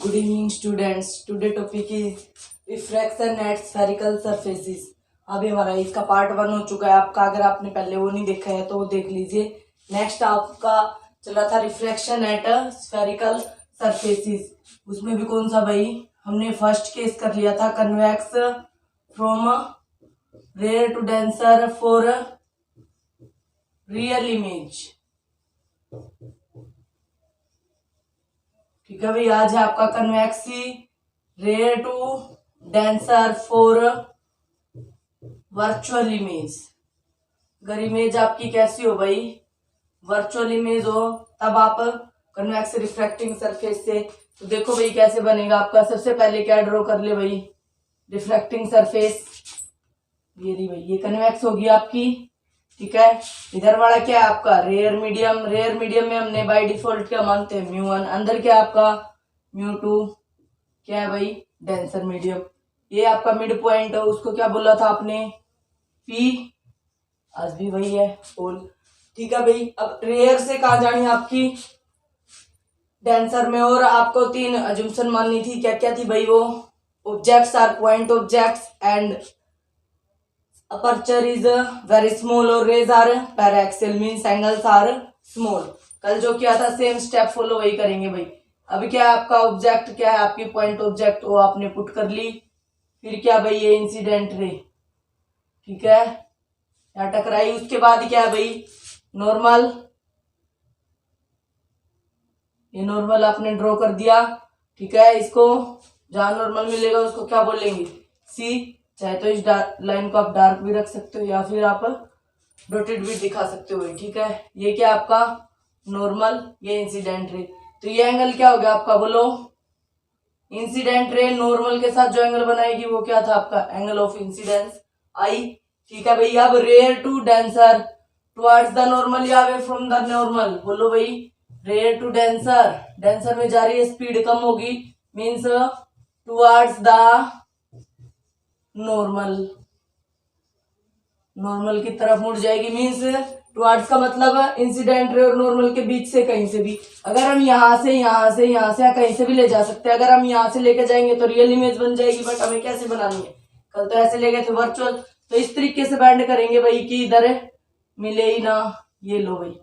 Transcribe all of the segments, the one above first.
Good evening students. Today topic is refraction at spherical surfaces. अभी हमारा इसका part 1 हो चुका है आपका। अगर आपने पहले वो नहीं देखा है तो वो देख लीजिए। नेक्स्ट आपका चल रहा था रिफ्रैक्शन एट स्फेरिकल सरफेसेस। उसमें भी कौन सा भाई, हमने फर्स्ट केस कर लिया था convex from rarer to denser for real image. ठीक है भाई, आज है आपका convex rarer to denser for virtual image. अगर इमेज आपकी कैसी हो भाई, वर्चुअल इमेज हो, तब आप कन्वेक्स रिफ्रैक्टिंग सरफेस से। तो देखो भाई कैसे बनेगा आपका। सबसे पहले क्या ड्रॉ कर ले भाई, रिफ्रैक्टिंग सरफेस। ये रही भाई, ये कन्वेक्स होगी आपकी। ठीक है, इधर वाला क्या है आपका रेयर मीडियम। रेयर मीडियम में हमने बाय डिफॉल्ट क्या मानते हैं, μ1। अंदर क्या है आपका μ2। क्या है भाई, डेंसर मीडियम। ये आपका मिड पॉइंट है, उसको क्या बोला था आपने, P। आज भी वही है, पोल। ठीक है भाई, अब रेयर से कहा जानी आपकी डेंसर में। और आपको 3 अजम्पशन माननी थी। क्या क्या थी भाई वो, objects are point objects and aperture is very small और rays are paraxial means angles are small. कल जो किया था सेम स्टेप फॉलो वही करेंगे भाई। अभी क्या है आपका ऑब्जेक्ट, क्या है आपकी पॉइंट ऑब्जेक्ट, वो आपने पुट कर ली। फिर क्या भाई, ये इंसिडेंट रे। ठीक है, यहाँ टकराई। उसके बाद क्या है भाई, नॉर्मल। ये नॉर्मल आपने ड्रॉ कर दिया। ठीक है, इसको जहां नॉर्मल मिलेगा उसको क्या बोलेंगे, सी। चाहे तो इस लाइन को आप डार्क भी रख सकते हो या फिर आप डॉटेड भी दिखा सकते हो। ठीक है, ये क्या आपका नॉर्मल, ये इंसिडेंट रे। तो ये एंगल क्या हो गया आपका, बोलो। इंसिडेंट रे नॉर्मल के साथ जो एंगल बनाएगी वो क्या था आपका, एंगल ऑफ इंसिडेंस, आई। ठीक है भाई, अब rare to denser towards the normal या अवे फ्रॉम द नॉर्मल। बोलो भाई, रेयर टू डेंसर, डेंसर में जा रही है, स्पीड कम होगी, means towards the normal, normal की तरफ मुड़ जाएगी। मीन्स टुवर्ड्स का मतलब इंसिडेंट रे और नॉर्मल के बीच से कहीं से भी। अगर हम यहाँ से कहीं से भी ले जा सकते हैं। अगर हम यहाँ से लेके जाएंगे तो रियल इमेज बन जाएगी, बट हमें कैसे बनानी है, कल तो ऐसे ले गए थे वर्चुअल। तो इस तरीके से बैंड करेंगे भाई कि इधर मिले ही ना। ये लो भाई,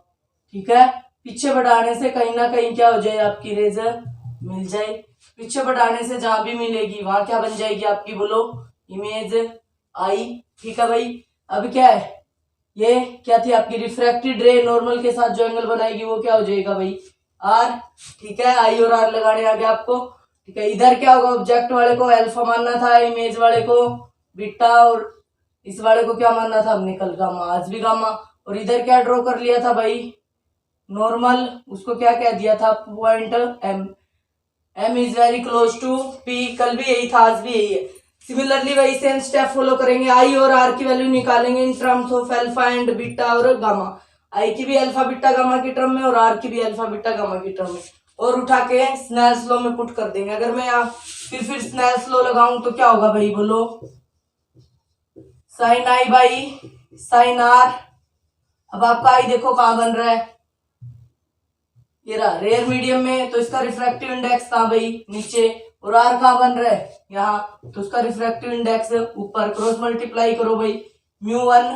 ठीक है। पीछे बढ़ाने से कहीं ना कहीं क्या हो जाए, आपकी रेजर मिल जाए। पीछे बढ़ाने से जहां भी मिलेगी वहां क्या बन जाएगी आपकी, बोलो, इमेज आई। ठीक है भाई, अब क्या है, ये क्या थी आपकी रिफ्रैक्टेड रे, नॉर्मल के साथ जो एंगल बनाएगी वो क्या हो जाएगा भाई, आर। ठीक है, आई और आर लगाने आ गया आपको। ठीक है, इधर क्या होगा, ऑब्जेक्ट वाले को अल्फा मानना था, इमेज वाले को बीटा, और इस वाले को क्या मानना था हमने कल, गामा। आज भी गामा। और इधर क्या ड्रॉ कर लिया था भाई, नॉर्मल। उसको क्या कह दिया था, point M. M is very close to P. कल भी यही था, आज भी यही है। सिमिलरली वही सेम स्टेप फॉलो करेंगे। आई और आर की वैल्यू निकालेंगे इन terms of alpha and beta और गामा। आई की भी अल्फा बीटा गामा की टर्म में और आर की भी अल्फा बीटा गामा की टर्म में, और उठा के स्नेल्स लॉ में पुट कर देंगे। अगर मैं यहाँ फिर स्नेल्स लॉ लगाऊं तो क्या होगा भाई, बोलो, sine i by sine r. अब आपका आई देखो कहां बन रहा है, ये रहा रेयर मीडियम में, तो इसका रिफ्रैक्टिव इंडेक्स कहां भाई, नीचे। और आर कहां बन रहा है, यहाँ, तो उसका रिफ्रैक्टिव इंडेक्स ऊपर। क्रॉस मल्टीप्लाई करो भाई, μ1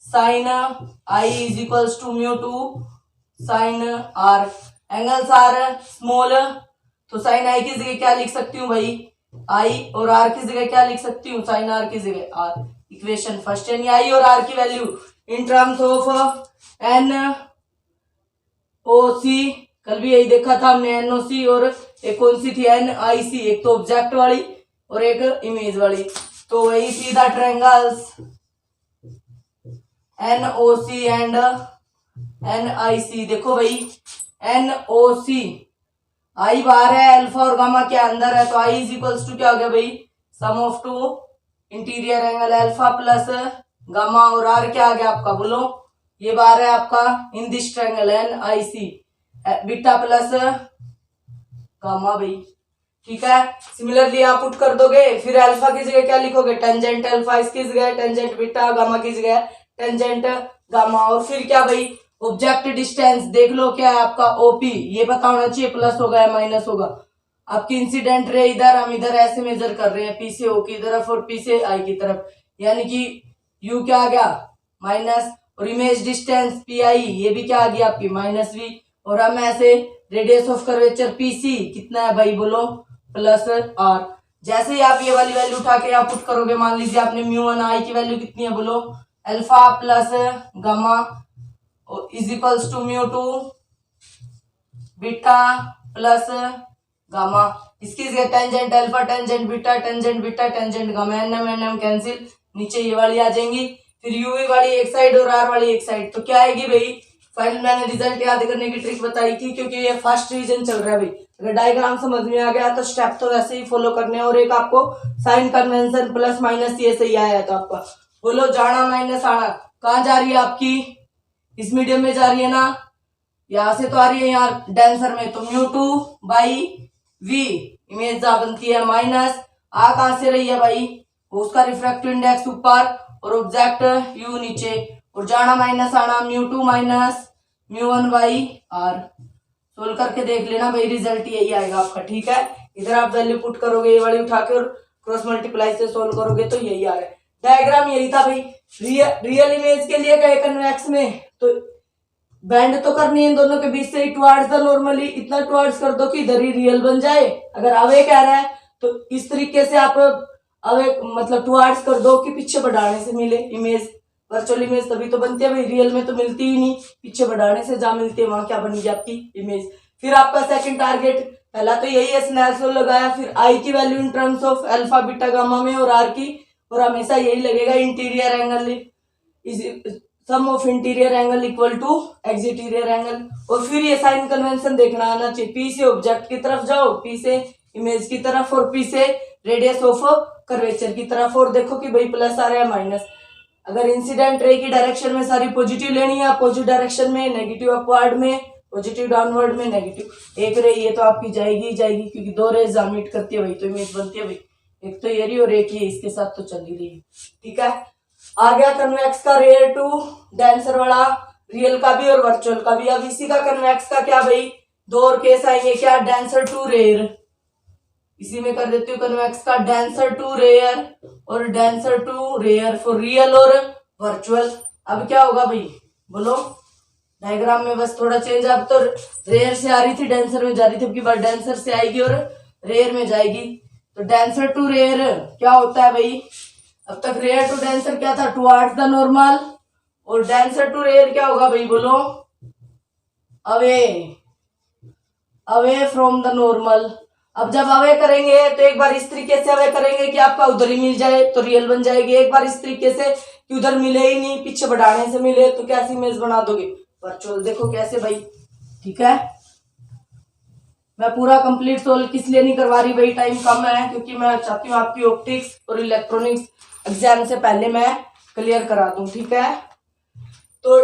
sine i is equals to μ2 sine r. Angles are small, तो साइन आई की जगह क्या लिख सकती हूँ भाई, आई, और आर की जगह क्या लिख सकती हूँ, साइन आर की जगह आर। इक्वेशन फर्स्ट, यानी आई और आर की value in terms of N O C. कल भी यही देखा था हमने, एनओसी। और एक कौन सी थी, एन आई सी। एक तो ऑब्जेक्ट वाली और एक इमेज वाली। तो वही सीधा triangles N O C and N I C. देखो भाई, एन ओ सी, आई बाहर है, अल्फा और गामा के अंदर है, तो आई इज इक्वल्स टू क्या हो गया भाई, sum of two interior angle alpha plus gamma. और आर क्या आ गया आपका, बोलो, ये बार है आपका in this triangle N I C, beta plus gamma भाई। ठीक है, सिमिलरली आप पुट कर दोगे। फिर अल्फा की जगह क्या लिखोगे, टेंजेंट अल्फा, इसकी जगह टेंजेंट बीटा, गामा की जगह टेंजेंट गामा। और फिर क्या भाई, ऑब्जेक्ट डिस्टेंस देख लो क्या है आपका, ओपी। ये पता होना चाहिए प्लस होगा या माइनस होगा। आपकी इंसिडेंट रे इधर, हम इधर ऐसे मेजर कर रहे हैं, पी से ओ की तरफ और पी से आई की तरफ, यानी कि यू क्या आ गया माइनस, और इमेज डिस्टेंस पी आई ये भी क्या आ गया आपकी माइनस वी, और हम ऐसे radius of curvature p c कितना है भाई बोलो प्लस आर। जैसे ही आप ये वाली वैल्यू उठा के यहाँ पुट करोगे, मान लीजिए आपने म्यू1 आई की वैल्यू कितनी है बोलो alpha plus gamma is equals to म्यू2 बीटा प्लस गामा, इसकी जगह tangent alpha tangent beta tangent gamma, N M cancel, नीचे ये वाली आ जाएंगी, फिर यूवी वाली एक साइड और आर वाली एक साइड, तो क्या आएगी भाई फाइनल। मैंने रिजल्ट याद करने की ट्रिक बताई थी, क्योंकि ये फर्स्ट रिवीजन चल रहा है भाई, अगर डायग्राम समझ में आ गया तो स्टेप तो वैसे ही फॉलो करने, और एक आपको साइन कन्वेंशन प्लस माइनस ये सही आया तो आपका बोलो जाना माइनस आना कहाँ जा रही है आपकी, इस मीडियम में जा रही है ना, यहां से तो आ रही है यहाँ डेंसर में, तो म्यू2 बाई वी इमेज बनती है माइनस, आ कहां से रही है भाई उसका रिफ्रैक्टिव इंडेक्स ऊपर और ऑब्जेक्ट यू नीचे, और जाना माइनस आना म्यू2 माइनस म्यू1 बाई आर। सोल्व करके देख लेना भाई, रिजल्ट यही आएगा आपका, ठीक है। इधर आप वैल्यू पुट करोगे ये वाली उठा के और क्रॉस मल्टीप्लाई से सोल्व करोगे तो यही आ रहा है। डायग्राम यही था भाई, रियल इमेज के लिए कहे कन्वेक्स में तो बैंड तो करनी है इन दोनों के बीच से ही टुवर्ड्स द नॉर्मली, इतना टुवर्ड्स कर दो कि इधर ही रियल बन जाए। अगर अवे कह रहा है तो इस तरीके से आप अवे मतलब टुवर्ड्स कर दो कि पीछे बढ़ाने से मिले इमेज, वर्चुअल इमेज तभी तो बनती है भाई, रियल में तो मिलती ही नहीं, पीछे बढ़ाने से जहां मिलती है वहां क्या बनेगी आपकी इमेज। फिर आपका सेकंड टारगेट, पहला तो यही है स्नैपशॉट लगाया, फिर आई की value in terms of alpha beta gamma में और आर की, और हमेशा यही लगेगा interior angle sum of interior angle equal to exterior angle. और फिर ये साइन कन्वेंशन देखना आना चाहिए, पी से ऑब्जेक्ट की तरफ जाओ, पी से इमेज की तरफ और पी से रेडियस ऑफ कर्वेचर की तरफ, और देखो कि भाई प्लस आ रहा है माइनस। अगर इंसिडेंट रे की डायरेक्शन में सारी पॉजिटिव लेनी है, अपोजिट डायरेक्शन में नेगेटिव अपवर्ड में, पॉजिटिव डाउनवर्ड में नेगेटिव। एक रे ये तो आपकी जाएगी जाएगी क्योंकि दो रेज जहां मीट करती है भाई तो इमेज बनती है भाई, एक तो ये रही और एक ये इसके साथ तो चल ही रही है, ठीक है। आ गया कन्वेक्स का रेयर टू डेंसर वाला, रियल का भी और वर्चुअल का भी। अब इसी का कन्वेक्स का क्या भाई दो और केस आएंगे, क्या डेंसर टू रेयर, इसी में कर देती हूँ कन्वेक्स का डेंसर टू रेयर और denser to rare for real और वर्चुअल। अब क्या होगा भाई बोलो, डायग्राम में बस थोड़ा चेंज, अब तो रेयर से आ रही थी डेंसर में जा रही थी, अब की बार डेंसर से आएगी और रेयर में जाएगी। तो डेंसर टू रेयर क्या होता है भाई, अब तक रेयर टू डेंसर क्या था टुवर्ड्स द नॉर्मल, और डेंसर टू रेयर क्या होगा भाई बोलो away away from the normal. अब जब अवे करेंगे तो एक बार इस तरीके से अवे करेंगे कि आपका उधर ही मिल जाए तो रियल बन जाएगी, एक बार इस तरीके से कि उधर मिले ही नहीं पीछे बढ़ाने से मिले तो कैसी इमेज बना दोगे वर्चुअल। देखो कैसे भाई, ठीक है। मैं पूरा कंप्लीट सोल्व किस लिए नहीं करवा रही भाई, टाइम कम है, क्योंकि मैं चाहती हूँ आपकी ऑप्टिक्स और इलेक्ट्रॉनिक्स एग्जाम से पहले मैं क्लियर करा दूं, ठीक है। तो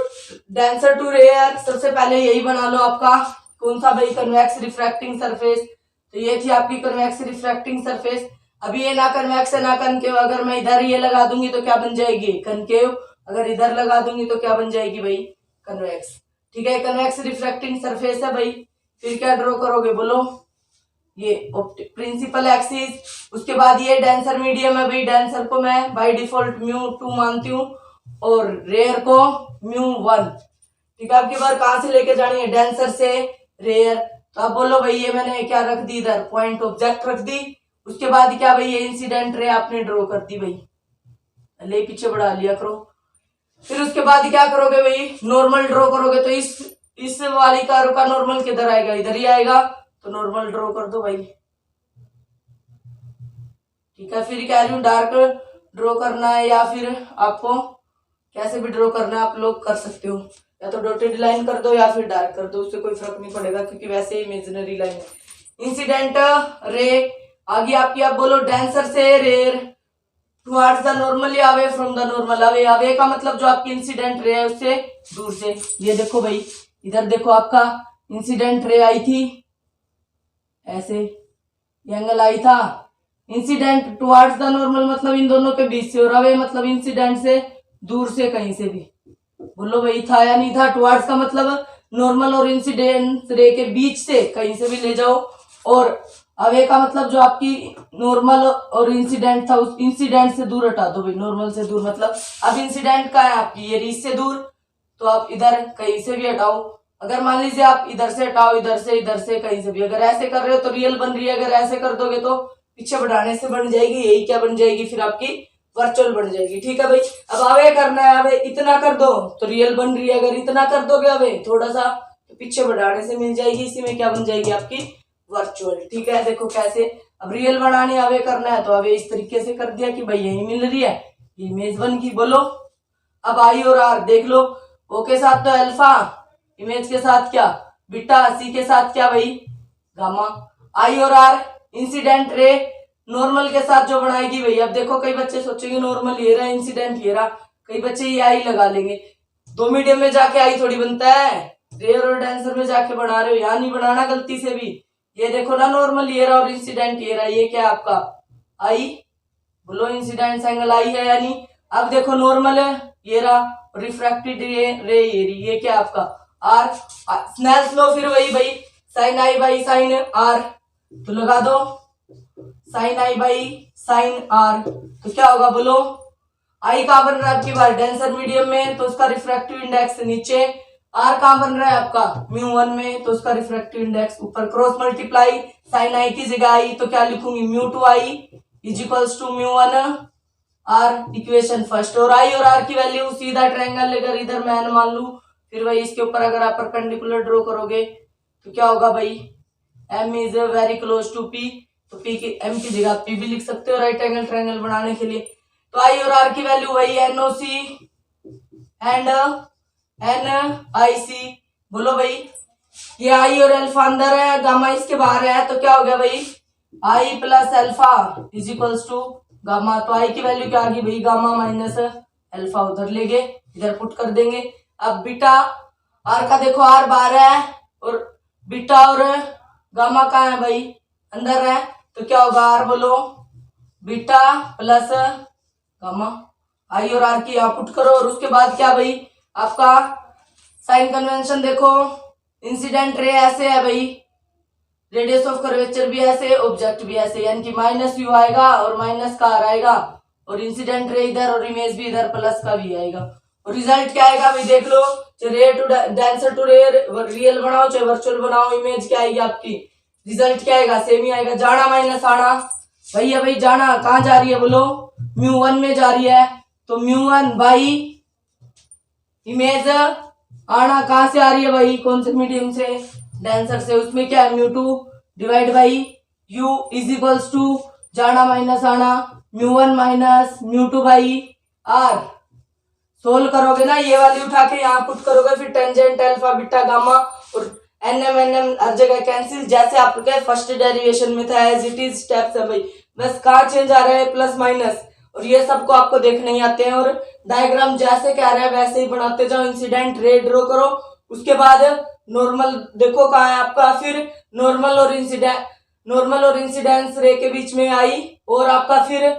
डेंसर टू रेयर सबसे पहले यही बना लो आपका कौन सा भाई, कन्वेक्स रिफ्रैक्टिंग सरफेस। तो ये थी आपकी कन्वेक्स रिफ्रैक्टिंग सरफेस। अभी ये ना कन्वेक्स है ना कनकेव, अगर मैं इधर ये लगा दूंगी तो क्या बन जाएगी कनकेव, अगर इधर लगा दूंगी तो क्या बन जाएगी भाई कन्वेक्स, ठीक है। कन्वेक्स रिफ्रैक्टिंग सरफेस है भाई। फिर क्या ड्रॉ करोगे बोलो, ये प्रिंसिपल एक्सिस, उसके बाद ये डेंसर मीडियम है भाई, डेंसर को मैं बाय डिफॉल्ट म्यू2 मानती हूँ और रेयर को म्यू1, ठीक है। आपकी बार कहां से लेके जानी है डेंसर से रेयर, तो अब बोलो भाई ये मैंने क्या रख दी इधर पॉइंट ऑब्जेक्ट रख दी, उसके बाद क्या भाई ये इंसिडेंट रे आपने ड्रॉ कर दी भाई, ले पीछे बढ़ा लिया करो। फिर उसके बाद क्या करोगे भाई नॉर्मल ड्रॉ करोगे, तो इस वाली कार का नॉर्मल किधर आएगा, इधर ही आएगा, तो नॉर्मल ड्रॉ कर दो भाई, ठीक है। फिर कह रही हूँ डार्क ड्रॉ करना है या फिर आपको कैसे भी ड्रॉ करना है आप लोग कर सकते हो, या तो डॉटेड लाइन कर दो या फिर डार्क कर दो, उससे कोई फर्क नहीं पड़ेगा क्योंकि वैसे ही इमेजिनरी लाइन है। इंसिडेंट रे आगे आपकी, आप बोलो डेंसर से रेयर टुवर्ड्स द नॉर्मल या away from the normal. Away का मतलब जो आपकी इंसिडेंट रे है उससे दूर से। ये देखो भाई इधर देखो आपका इंसिडेंट रे आई थी ऐसे, एंगल आई था, इंसिडेंट टुवर्ड्स द नॉर्मल मतलब इन दोनों के बीच से, और अवे मतलब इंसिडेंट से दूर से कहीं से भी। बोलो भाई था या नहीं था, टुवर्ड्स का मतलब नॉर्मल और इंसिडेंट रे के बीच से कहीं से भी ले जाओ, और अब ए का मतलब जो आपकी नॉर्मल और इंसिडेंट था उस इंसिडेंट से दूर हटा दो भाई, नॉर्मल से दूर मतलब अब इंसिडेंट का है आपकी ये रीच से दूर, तो आप इधर कहीं से भी हटाओ। अगर मान लीजिए आप इधर से हटाओ, इधर से कहीं से भी, अगर ऐसे कर रहे हो तो रियल बन रही है, अगर ऐसे कर दोगे तो पीछे बढ़ाने से बन जाएगी, यही क्या बन जाएगी फिर आपकी वर्चुअल बन जाएगी। ठीक है भाई, अब अवे करना है, अवे इतना कर दो तो रियल बन रही है, अगर इतना कर दोगे अवे थोड़ा सा तो पीछे बढ़ाने से मिल जाएगी, इसी में क्या बन जाएगी आपकी वर्चुअल। ठीक है, देखो कैसे, अब रियल बनानी अवे करना है तो अवे इस तरीके से कर दिया कि भाई यही मिल रही है, ये इमेज 1 की। बोलो अब आई और आर देख लो, ओ के साथ तो अल्फा, इमेज के साथ क्या बीटा, सी के साथ क्या भाई गामा। आई और आर इंसिडेंट रे नॉर्मल के साथ जो बनाएगी भाई। अब देखो कई बच्चे सोचेंगे नॉर्मल ये रहा, इंसिडेंट ये रहा, कई बच्चे ये आई लगा लेंगे। दो मीडियम में जाके आई थोड़ी बनता है, रेयर और डेंसर में जाके बना रहे हो, यहाँ नहीं बनाना गलती से भी। ये देखो ना नॉर्मल ये रहा और इंसिडेंट ये रहा, ये क्या आपका आई, बोलो इंसिडेंट एंगल आई है या नहीं। अब देखो नॉर्मल है ये रहा, रिफ्रैक्टेड रे ये क्या आपका आर। स्नेल्स लॉ फिर वही भाई, sine i by sine r, तो लगा दो sine i by sine r, तो क्या होगा बोलो। आई कहां बन रहा है आपकी बार डेंसर मीडियम में, तो उसका रिफ्रैक्टिव इंडेक्स नीचे। आर कहां बन रहा है आपका μ1 में, तो उसका रिफ्रैक्टिव इंडेक्स ऊपर। क्रॉस मल्टीप्लाई साइन आई की जगह आई तो क्या लिखूंगी μ2i is equals to μ1 r, equation first. और आई और आर की वैल्यू सीधा ट्रायंगल लेकर इधर मैं मान लू, फिर वही इसके ऊपर अगर आप परपेंडिकुलर ड्रॉ करोगे तो क्या होगा भाई, m is very close to p, तो p की m की जगह p भी लिख सकते हो राइट एंगल ट्रायंगल बनाने के लिए। तो आई और आर की वैल्यू वही NOC एंड NIC। बोलो भाई ये आई और अल्फा अंदर है, गामा इसके बाहर है, तो क्या हो गया भाई i plus alpha is equals to gamma. तो आई की वैल्यू क्या आ गई भाई गामा माइनस अल्फा, उधर ले गए इधर पुट कर देंगे। अब बीटा आर का देखो आर बाहर है और बीटा और गामा का है भाई अंदर है, तो क्या होगा आर बोलो बीटा प्लस गामा। आई और आर की यहाँ पुट करो और उसके बाद क्या भाई आपका साइन कन्वेंशन देखो, इंसिडेंट रे ऐसे है भाई, रेडियस ऑफ कर्वेचर भी ऐसे, ऑब्जेक्ट भी ऐसे, यानी कि माइनस यू आएगा और माइनस का आर आएगा, और इंसिडेंट रे इधर और इमेज भी इधर प्लस का भी आएगा। और रिजल्ट क्या आएगा भाई देख लो, चाहे रे टू डेंसर टू रे रियल बनाओ चाहे वर्चुअल बनाओ, इमेज क्या आएगी आपकी, रिजल्ट क्या आएगा सेम ही आएगा। जाना माइनस आना, भैया भाई जाना कहाँ जा रही है बोलो μ1 में जा रही है, तो μ1 बाई इमेज आना कहां से आ रही है भाई, कौन से मीडियम से, डेंसर से, उसमें क्या है μ2 divide by u is equals to जाना माइनस आना μ1 माइनस μ2 बाई r। सोल्व करोगे ना ये वाली उठा के यहाँ पुट करोगे, फिर टेंजेंट अल्फा बीटा गामा और एन हर जगह कैंसिल, जैसे आपके फर्स्ट डेरिवेशन में था एज इट इज स्टेप्स है भाई, बस कहाँ चेंज आ रहा है प्लस माइनस, और ये सबको आपको देखने ही आते हैं। और डायग्राम जैसे कह रहा है वैसे ही बनाते जाओ, इंसिडेंट रे ड्रॉ करो, उसके बाद नॉर्मल देखो कहाँ है आपका, फिर नॉर्मल और इंसिडेंस रे के बीच में आई, और आपका फिर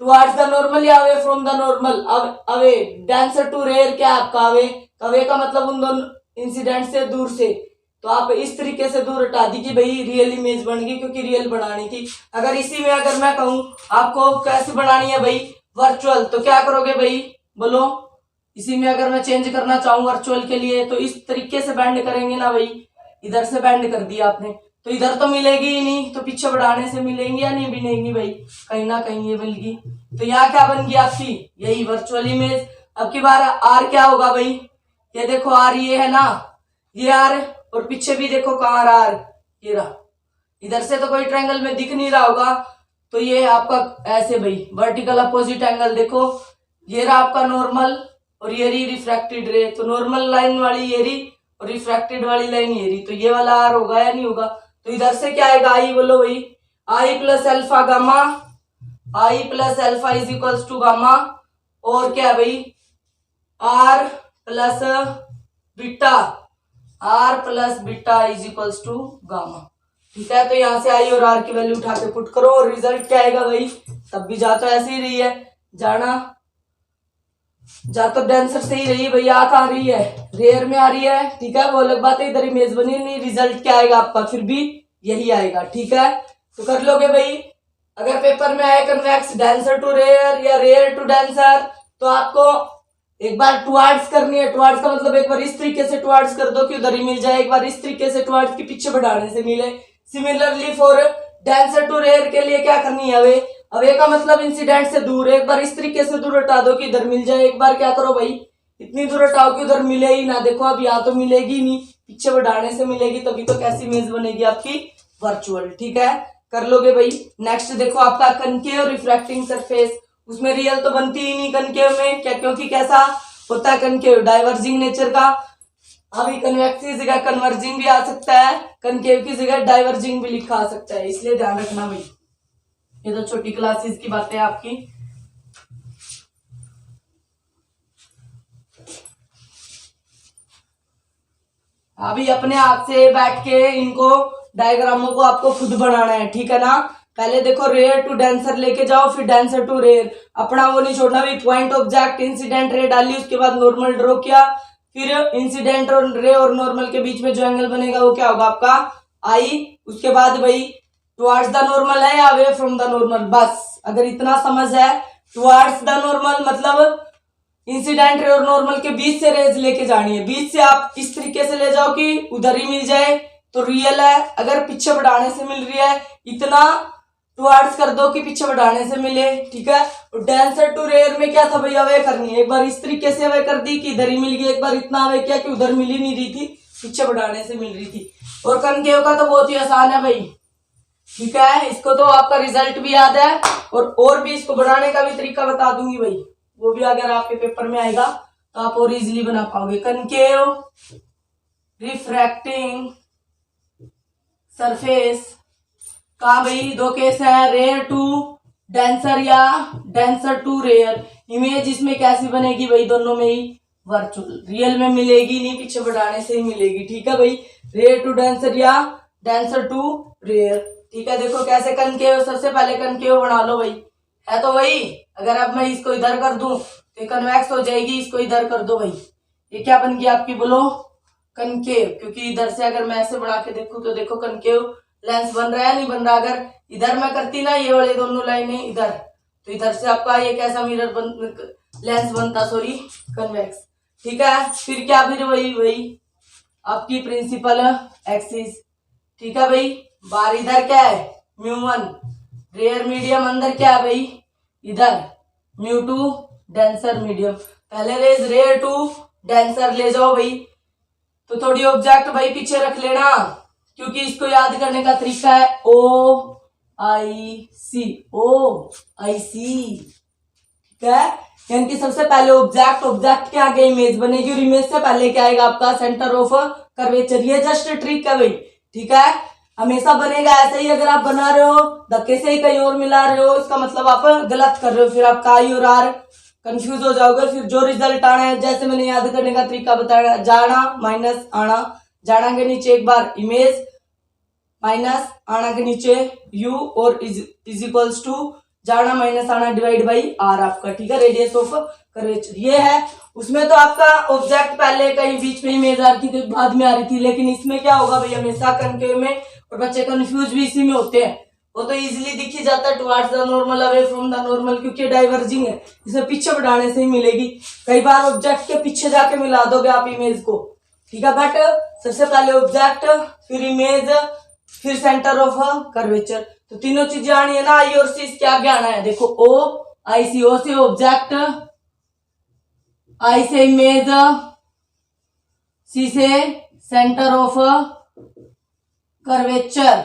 टुवर्ड्स द नॉर्मल या away from the normal, away denser to rare क्या आपका अवे का मतलब उन दोनों इंसिडेंट से दूर से, तो आप इस तरीके से दूर हटा दी कि भाई रियल इमेज बन गई, क्योंकि रियल बनानी थी। अगर इसी में अगर मैं कहूं आपको कैसे बनानी है भाई वर्चुअल, तो क्या करोगे भाई बोलो, इसी में अगर मैं चेंज करना चाहूँ वर्चुअल के लिए तो इस तरीके से बैंड करेंगे ना भाई, इधर से बैंड कर दिया आपने तो इधर तो मिलेगी ही नहीं, तो पीछे बढ़ाने से मिलेंगी या नहीं मिलेंगी भाई, कहीं ना कहीं ये मिलेगी। तो यहाँ क्या बन गई आपकी यही वर्चुअल इमेज। अब की बार आर क्या होगा भाई, ये देखो आर ये है ना, ये आर, और पीछे भी देखो कहाँ रहा आर, ये रहा, इधर से तो कोई ट्रायंगल में दिख नहीं रहा होगा, तो ये आपका ऐसे भाई वर्टिकल अपोजिट एंगल देखो, ये रहा आपका नॉर्मल और ये रही रिफ्रैक्टेड रे, तो नॉर्मल लाइन वाली ये रही और रिफ्रैक्टेड वाली लाइन ये रही, तो ये वाला आर होगा या नहीं होगा। तो इधर से क्या आएगा आई बोलो भाई, i plus alpha gamma, i plus alpha is equals to gamma, और क्या भाई r plus beta, r plus beta is equals to gamma. ठीक है, तो यहाँ से आई और आर की वैल्यू उठा के पुट करो और रिजल्ट क्या आएगा भाई, तब भी जा तो ऐसे ही रही है, जा तो डेंसर से ही रही है भैया, आ रही है रेयर में आ रही है, ठीक है वो अलग बात है, इधर इमेज बनी नहीं, रिजल्ट क्या आएगा आपका फिर भी यही आएगा। ठीक है, तो कर लोगे भाई। अगर पेपर में आए कन्वेक्स डेंसर टू रेयर या रेयर टू डेंसर, तो आपको एक बार टुवार्ड्स करनी है। टुवार्ड्स का मतलब एक बार इस तरीके से टुवार्ड्स कर दो कि उधर ही मिल जाए, एक बार इस तरीके से टुवार्ड्स के पीछे बढ़ाने से मिले। Similarly for denser to rare के लिए क्या करनी है, अवे का मतलब इंसिडेंट से दूर, एक बार इस तरीके से दूर हटा दो कि इधर मिल जाए, एक बार क्या करो भाई इतनी दूर हटाओ कि उधर मिले ही ना। देखो अब यहाँ तो मिलेगी नहीं, पीछे बढ़ाने से मिलेगी, तभी तो कैसी इमेज बनेगी आपकी, वर्चुअल। ठीक है, कर लोगे भाई। नेक्स्ट देखो आपका कनकेव रिफ्रैक्टिंग सरफेस, उसमें रियल तो बनती ही नहीं कनकेव में, क्या, क्योंकि कैसा होता है कनकेव, डाइवर्जिंग नेचर का। अभी कन्वेक्स की जगह कन्वर्जिंग भी आ सकता है, कनकेव की जगह डाइवर्जिंग भी लिखा आ सकता है, इसलिए ध्यान रखना भाई। ये तो छोटी क्लासेस की बातें आपकी। अभी अपने हाथ से बैठ के इनको डायग्रामों को आपको खुद बनाना है। ठीक है ना, पहले देखो रेयर टू डेंसर लेके जाओ, फिर डेंसर टू रेयर। अपना वो नहीं छोड़ना भी, पॉइंट ऑब्जेक्ट इंसिडेंट रे डाली, उसके बाद नॉर्मल ड्रॉ किया, फिर इंसिडेंट और रे और नॉर्मल के बीच में जो एंगल बनेगा वो क्या होगा आपका, आई। उसके बाद भाई टुवार्ड्स द नॉर्मल है या अवे फ्रॉम द नॉर्मल, बस अगर इतना समझ है। टुवार्ड्स द नॉर्मल मतलब इंसिडेंट रे और नॉर्मल के बीच से रेज लेके जानी है, बीच से आप इस तरीके से ले जाओ कि उधर ही मिल जाए तो रियल है, अगर पीछे बढ़ाने से मिल रही है इतना टुवार्ड्स कर दो कि पीछे बढ़ाने से मिले। ठीक है, और डेंसर टू रेयर में क्या था भाई, अवे करनी है, एक बार इस तरीके से अवे कर दी कि इधर ही मिल गई, एक बार इतना अवे किया कि उधर मिल ही नहीं रही थी, पीछे बढ़ाने से मिल रही थी। और कनकेव का तो बहुत ही आसान है भाई। ठीक है, इसको तो आपका रिजल्ट भी याद है, और भी इसको बनाने का भी तरीका बता दूंगी भाई, वो भी अगर आपके पेपर में आएगा तो आप और इजीली बना पाओगे। कनकेव रिफ्रैक्टिंग सरफेस का भाई दो केस है, रेयर टू डेंसर या डेंसर टू रेयर। इमेज इसमें कैसी बनेगी भाई, दोनों में ही वर्चुअल, रियल में मिलेगी नहीं, पीछे बढ़ाने से ही मिलेगी। ठीक है भाई, रेयर टू डेंसर या डेंसर टू रेयर। ठीक है, देखो कैसे कनकेव, सबसे पहले कनकेव बना लो भाई, है तो वही। अगर अब मैं इसको इधर कर दूं तो कन्वेक्स हो जाएगी, इसको इधर कर दो भाई, ये क्या बन गया आपकी, बोलो कनकेव। क्योंकि इधर से अगर मैं ऐसे बढ़ा के देखूं तो देखो कनकेव लेंस बन रहा है नहीं बन रहा। अगर इधर मैं करती ना ये वाले दोनों लाइनें इधर, तो इधर से आपका ये कैसा मिरर लेंस बनता, सॉरी कन्वेक्स। ठीक है, फिर क्या, फिर वही आपकी प्रिंसिपल एक्सिस। ठीक है भाई, बार इधर क्या है μ1, रेयर मीडियम अंदर क्या है भाई इधर μ2 डेंसर मीडियम। पहले रेज रेयर टू डेंसर ले जाओ भाई, तो थोड़ी ऑब्जेक्ट भाई पीछे रख लेना, क्योंकि इसको याद करने का तरीका है OIC, ठीक है। यानी कि सबसे पहले ऑब्जेक्ट के आगे इमेज बनेगी, और इमेज से पहले क्या आएगा आपका सेंटर ऑफ कर्वेचर। ये जस्ट ट्रिक है भाई, ठीक है, हमेशा बनेगा ऐसे ही। अगर आप बना रहे हो धक्के से ही कहीं और मिला रहे हो, इसका मतलब आप गलत कर रहे हो, फिर आपका आई और आर कंफ्यूज हो जाओगे। फिर जो रिजल्ट आना है, जैसे मैंने याद करने का तरीका बताया, जाना माइनस आना, जाना के नीचे एक बार इमेज माइनस आना के नीचे यू, और इज इक्वल्स टू जाना माइनस आना डिवाइड बाई आर आपका। ठीक है, रेडियस ऑफ कर्वेचर ये है। उसमें तो आपका ऑब्जेक्ट पहले कहीं बीच में इमेज आ रही थी, तो बाद में आ रही थी, लेकिन इसमें क्या होगा भाई, हमेशा कनकेव में, और बच्चे कंफ्यूज भी इसी में होते हैं, वो तो इजीली दिख ही जाता है towards the normal away from the normal, क्योंकि डाइवर्जिंग है, इसे पीछे बढ़ाने से ही मिलेगी। कई बार ऑब्जेक्ट के पीछे जाके मिला दोगे आप इमेज को। ठीक है, बट सबसे पहले ऑब्जेक्ट, फिर इमेज, फिर सेंटर ऑफ कर्वेचर, तो तीनों चीजें आनी है ना, आई और सी इसके आगे आना है। देखो OIC, O से ऑब्जेक्ट, I से इमेज, C से सेंटर ऑफ कर्वेचर।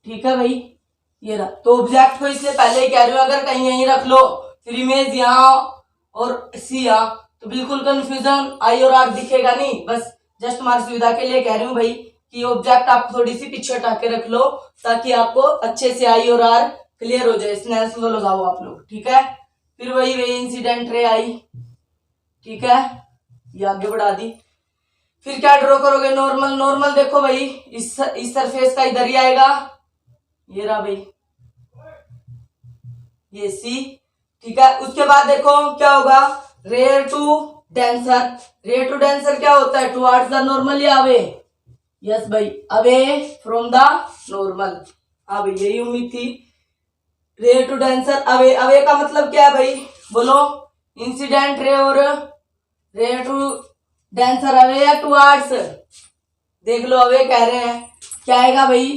ठीक है भाई, ये रहा। तो ऑब्जेक्ट को इसलिए पहले ही कह रही हूँ, अगर कहीं यहीं रख लो, फिर इमेज यहाँ और C यहाँ, तो बिल्कुल कंफ्यूजन, आई और आर दिखेगा नहीं। बस जस्ट तुम्हारी सुविधा के लिए कह रही हूँ भाई कि ऑब्जेक्ट आप थोड़ी सी पीछे हटा के रख लो, ताकि आपको अच्छे से आई और आर क्लियर हो जाए। स्नेल्स लॉ लगाओ आप लोग। ठीक है, फिर वही इंसिडेंट रे आई। ठीक है, ये आगे बढ़ा दी। फिर क्या ड्रॉ करोगे, नॉर्मल देखो भाई, इस सरफेस का इधर ही आएगा, ये रहा भाई, ये सी। ठीक है, उसके बाद देखो क्या होगा, rare to denser. Rare to denser क्या होता है, टुवार्ड्स द नॉर्मल या अवे, यस भाई, अवे फ्रॉम द नॉर्मल। हाँ भाई, यही उम्मीद थी। रे टू डेंसर अवे, अवे का मतलब क्या है भाई, बोलो। इंसिडेंट रे और रे टू डेंसर अवे या टुवार्ड्स। देख लो, अवे कह रहे हैं, क्या आएगा भाई,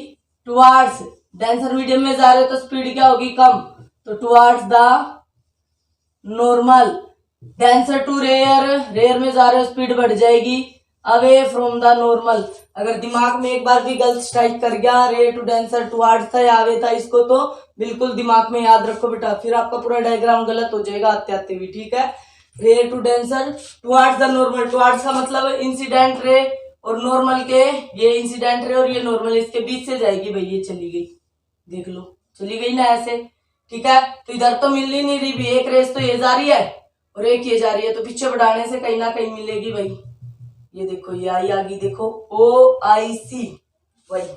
टुवार्ड्स। डेंसर मीडियम में जा रहे हो तो स्पीड क्या होगी, कम, तो towards the normal. Denser to rare, rare में जा रहे हो स्पीड बढ़ जाएगी, अवे फ्रॉम द नॉर्मल। अगर दिमाग में एक बार भी गलत स्ट्राइक कर गया, रे टू डेंसर टुवार्ड्स था या अवे था, इसको तो बिल्कुल दिमाग में याद रखो बेटा, फिर आपका पूरा डायग्राम गलत हो जाएगा आते आते भी, ठीक है। Rare to denser towards the normal, towards का मतलब इंसिडेंट रे और नॉर्मल के, ये इंसिडेंट रे और ये नॉर्मल, इसके बीच से जाएगी भाई, ये चली गई, देख लो चली गई ना ऐसे, ठीक है। तो इधर तो मिल ही नहीं रही भी, एक रेस तो ये जा रही है और एक ये जा रही है, तो पीछे बढ़ाने से कहीं ना कहीं मिलेगी भाई। ये देखो, ये आई आ गई, देखो ओ आई सी, वही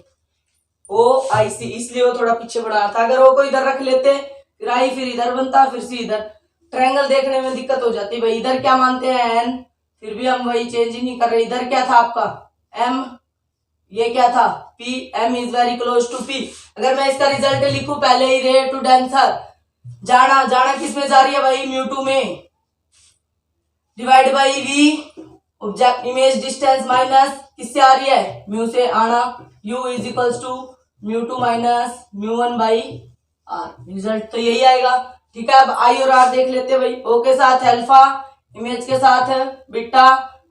ओ आई सी, इसलिए वो थोड़ा पीछे बढ़ाना था। अगर वो को इधर रख लेते, फिर आई, फिर इधर बनता, फिर सी इधर, ट्रायंगल देखने में दिक्कत हो जाती भाई। इधर क्या मानते हैं एन, फिर भी हम वही चेंज ही नहीं कर रहे। इधर क्या था आपका एम, ये क्या था p, m is very close to p. अगर मैं इसका रिजल्ट लिखूं पहले ही, रे टू डेंसर, जाना जाना किस में जा रही है भाई, म्यू टू में, divide by v, object image distance minus किससे आ रही है, म्यू से आना, u is equals to mu two minus mu one by r. Result तो यही आएगा, ठीक है। अब आई और आर देख लेते हैं भाई। ओ के साथ अल्फा, इमेज के साथ बीटा,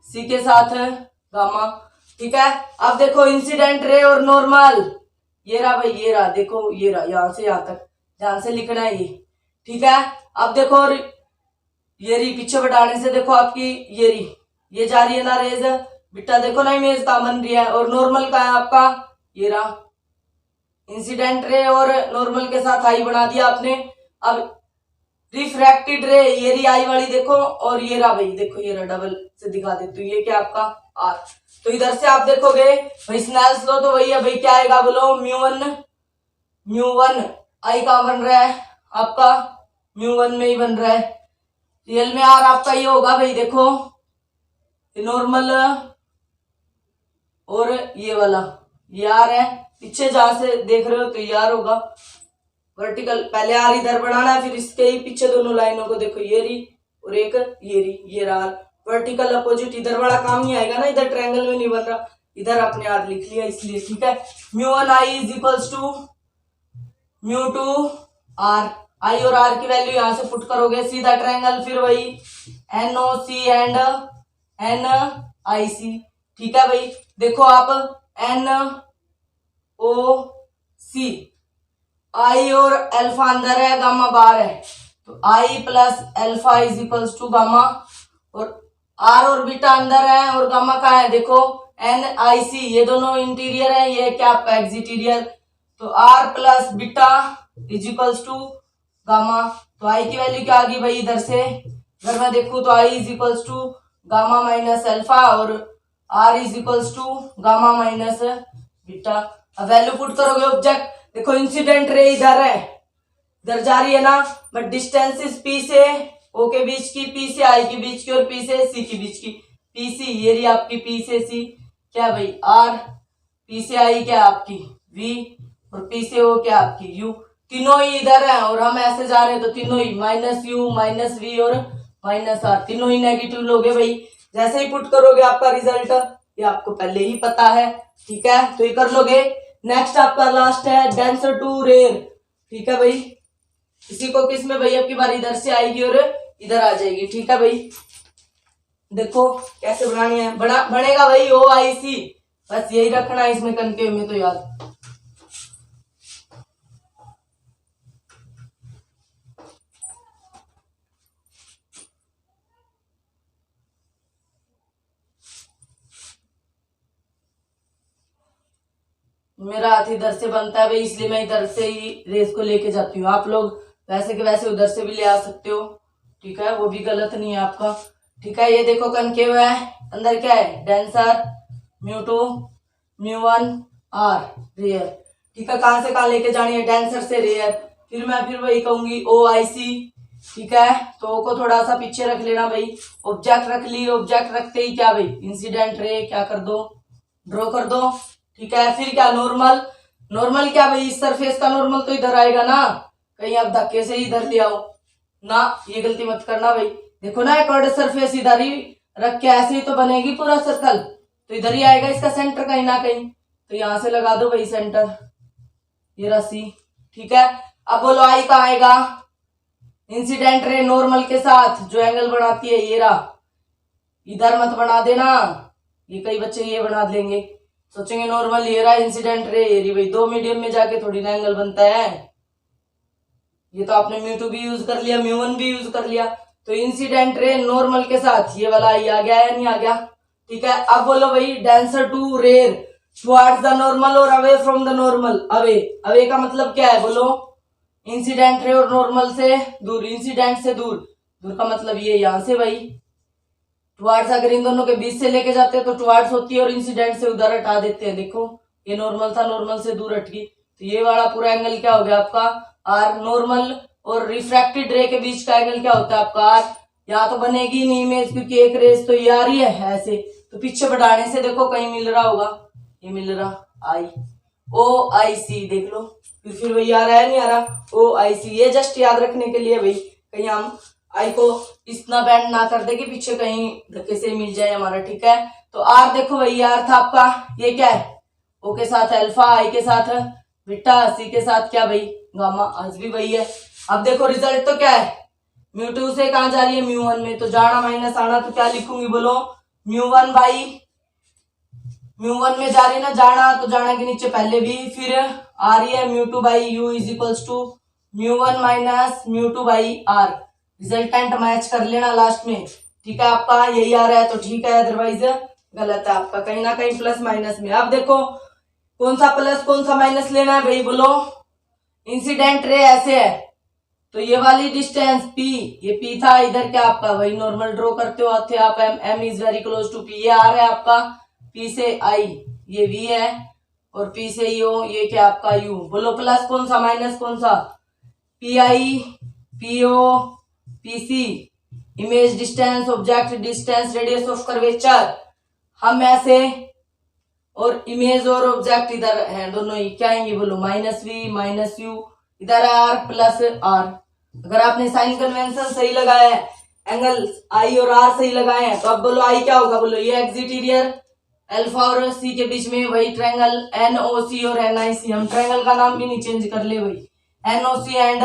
सी के साथ गामा, ठीक है। अब देखो इंसिडेंट रे और नॉर्मल, ये रहा भाई, ये रहा, देखो ये रहा, यहां से यहां तक ध्यान से लिखना है ये, ठीक है। अब देखो ये री, पीछे बढ़ाने से देखो आपकी ये री, ये जा रही है ना रेज, बेटा देखो ना इमेज का बन रही है, और नॉर्मल का है आपका, ये रहा इंसिडेंट रे और नॉर्मल के साथ आई बना दिया आपने। अब रिफ्रैक्टेड रे, ये री आई वाली देखो, और ये रहा भाई, देखो ये रहा, डबल से दिखा देती हूँ, ये क्या आपका आर। तो इधर से आप देखोगे भाई स्नेल्स लॉ तो वही है भाई, क्या आएगा बोलो, म्यू वन आई का बन रहा है आपका, म्यू वन में ही बन रहा है। रियल में आर आपका ये होगा भाई, देखो नॉर्मल और ये वाला, ये आर है, पीछे जहां से देख रहे हो तो ये आर होगा। वर्टिकल पहले आर इधर बढ़ाना है, फिर इसके ही पीछे दोनों लाइनों को देखो, ये री और एक ये री, ये आर। वर्टिकल अपोजिट, इधर बड़ा काम नहीं आएगा ना, इधर ट्रायंगल में नहीं बन रहा, इधर आपने आर लिख लिया इसलिए, ठीक है। Mu one i is equals to mu two r, i और आर की वैल्यू यहां से पुट करोगे, सीधा ट्रायंगल, फिर वही N O C and N I C, ठीक है भाई। देखो आप एन ओ सी, आई और अल्फा अंदर है, गामा बाहर है, तो i plus alpha is equals to gamma, और आर और बीटा अंदर है और गामा का है, देखो एन आई सी, ये दोनों इंटीरियर है, ये क्या आपका एक्सटीरियर, तो r plus beta is equals to gamma. तो आई की वैल्यू क्या आ गई भाई, इधर से अगर मैं देखूं तो i is equals to gamma minus alpha, और r is equals to gamma minus beta. अब वैल्यू पुट करोगे, ऑब्जेक्ट देखो इंसिडेंट रे इधर है, इधर जा रही है ना, बट डिस्टेंस इज पी से ओ के बीच की, पी से आई के बीच की, और पी से सी के बीच की, पी सी ये रही आपकी, पी से सी क्या भाई आर, पी से आई क्या आपकी वी, और पी से ओ क्या आपकी यू, तीनों ही इधर है और हम ऐसे जा रहे हैं, तो तीनों ही माइनस यू माइनस वी और माइनस आर, तीनों ही नेगेटिव लोगे भाई। जैसे ही पुट करोगे आपका रिजल्ट, ये आपको पहले ही पता है, ठीक है, तो ये कर लोगे। नेक्स्ट आपका लास्ट है डेंसर टू रेयर, ठीक है भाई। इसी को किस में भाई, आपकी बार इधर से आएगी और इधर आ जाएगी, ठीक है भाई। देखो कैसे बनानी है, बनेगा भाई ओ आई सी, बस यही रखना है इसमें कनकेव में, तो याद। मेरा हाथ इधर से बनता है भाई, इसलिए मैं इधर से ही रेस को लेके जाती हूँ। आप लोग वैसे के वैसे उधर से भी ले आ सकते हो, ठीक है, वो भी गलत नहीं है आपका, ठीक है। ये देखो कनकेव है, अंदर क्या है denser, mu two mu one are rare, ठीक है। कहां से कहां लेके जानी है, डेंसर से रेयर, फिर मैं फिर वही कहूंगी ओ आई सी, ठीक है। तो ओ को थोड़ा सा पीछे रख लेना भाई, ऑब्जेक्ट रख ली, ऑब्जेक्ट रखते ही क्या भाई इंसिडेंट रे क्या कर दो ड्रॉ कर दो। ठीक है, फिर क्या नॉर्मल, नॉर्मल क्या भाई, इस सरफेस का नॉर्मल तो इधर आएगा ना, कहीं आप धक्के से ही इधर ले आओ ना, ये गलती मत करना भाई। देखो ना एक सरफेस इधर ही रख के ऐसे ही तो बनेगी पूरा सर्कल, तो इधर ही आएगा इसका सेंटर कहीं ना कहीं, तो यहां से लगा दो भाई सेंटर, ये रसी। ठीक है, अब बोलो आई कहाँ आएगा, इंसिडेंट रे नॉर्मल के साथ जो एंगल बनाती है ये रहा, इधर मत बना देना, ये कई बच्चे ये बना देंगे, सोचेंगे नॉर्मल ये रहा, इंसिडेंट रे ये रही, भाई दो मीडियम में जाके थोड़ी ना एंगल बनता है। ये तो आपने म्यू2 भी यूज कर लिया, म्यू1 भी यूज कर लिया, तो इंसिडेंट रे नॉर्मल के साथ ये वाला आई आ गया या नहीं आ गया। ठीक है, अब बोलो भाई denser to rare towards the normal और away from the normal. Away, away का मतलब क्या है बोलो, इंसिडेंट रे और नॉर्मल से दूर, इंसिडेंट से दूर, दूर का मतलब ये यहां से भाई, टुवर्ड्स अगर इन दोनों के बीच से लेके जाते हैं तो टुवर्ड्स होती है, और इंसिडेंट से उधर हटा देते हैं। देखो ये नॉर्मल था, नॉर्मल से दूर हट गई, तो ये वाला पूरा एंगल क्या हो गया आपका आर। नॉर्मल और रिफ्रैक्टेड रे के बीच का एंगल क्या होता है आपका आर। यहाँ तो बनेगी नहीं इमेज, क्योंकि एक रेस तो ये आ रही है ऐसे, तो पीछे बढ़ाने से देखो कहीं मिल रहा होगा, ये मिल रहा आई, ओ आई सी, देख लो फिर वही आ रहा है नहीं आ रहा, ओ आई सी। ये जस्ट याद रखने के लिए भाई, कहीं हम आई को इतना बैंड ना कर दे कि पीछे कहीं धक्के से मिल जाए हमारा। ठीक है, तो आर देखो वही आर था आपका, ये क्या है, ओ के साथ अल्फा, आई के साथ बीटा, सी के साथ क्या भाई गामा, आज भी वही है। अब देखो रिजल्ट तो क्या है, म्यू2 से कहां जा रही है, म्यू1 में, तो जाना माइनस आना, तो क्या लिखूंगी बोलो, म्यू1 बाई, म्यू1 में जा रही है ना जाना, तो जाना के नीचे पहले भी, फिर आ रही है म्यू2 by u is equals to म्यू1 माइनस म्यू2 बाई आर, रिजल्टेंट मैच कर लेना लास्ट में। ठीक है, आपका यही आ रहा है तो ठीक है, अदरवाइज गलत है आपका, कहीं ना कहीं प्लस माइनस में। अब देखो कौन सा प्लस कौन सा माइनस लेना है भाई बोलो, इंसिडेंट रे ऐसे है, तो ये वाली डिस्टेंस P, ये P था, इधर क्या आपका वही नॉर्मल ड्रॉ करते हो थे आप, M is very close to P, ये आ रहा है आपका P से I, ये V है, और P से O, ये क्या आपका U। बोलो प्लस कौन सा माइनस कौन सा, PI, PO, PC, image distance, object distance, radius of curvature, हम ऐसे, और इमेज और ऑब्जेक्ट इधर हैं दोनों ही, क्या आएंगे बोलो माइनस V माइनस U, इधर R प्लस R। अगर आपने साइन कन्वेंशन सही लगाया है, एंगल I और R सही लगाए हैं, तो अब बोलो I क्या होगा बोलो, ये एक्सिटीरियर अल्फा और C के बीच में वही ट्रायंगल NOC और NIC, हम ट्रायंगल का नाम भी नहीं चेंज कर ले भाई, NOC and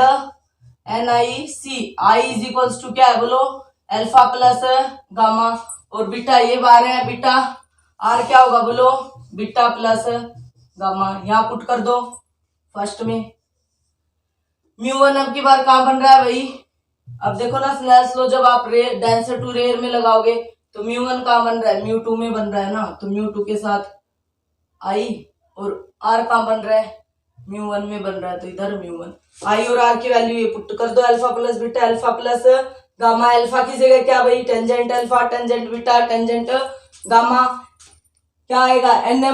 NIC, I is equals to क्या है बोलो, अल्फा प्लस गामा, और बीटा ये बार है बीटा, R क्या होगा बोलो, बीटा प्लस गामा, यहाँ पुट कर दो फर्स्ट में। म्यू1 अब की बार कहां बन रहा है भाई, अब देखो ना स्नेल्स लॉ, जब आप डेंसर टू रेयर में लगाओगे तो म्यू1 कहां बन रहा है, म्यू2 में बन रहा है ना, तो म्यू2 के साथ आई, और आर कहां बन रहा है, म्यू1 में बन रहा है, तो इधर म्यू1, आई और आर की वैल्यू ये पुट कर दो, alpha plus beta alpha plus gamma, alpha की जगह क्या भाई tangent alpha, tangent beta, tangent gamma, क्या आएगा NM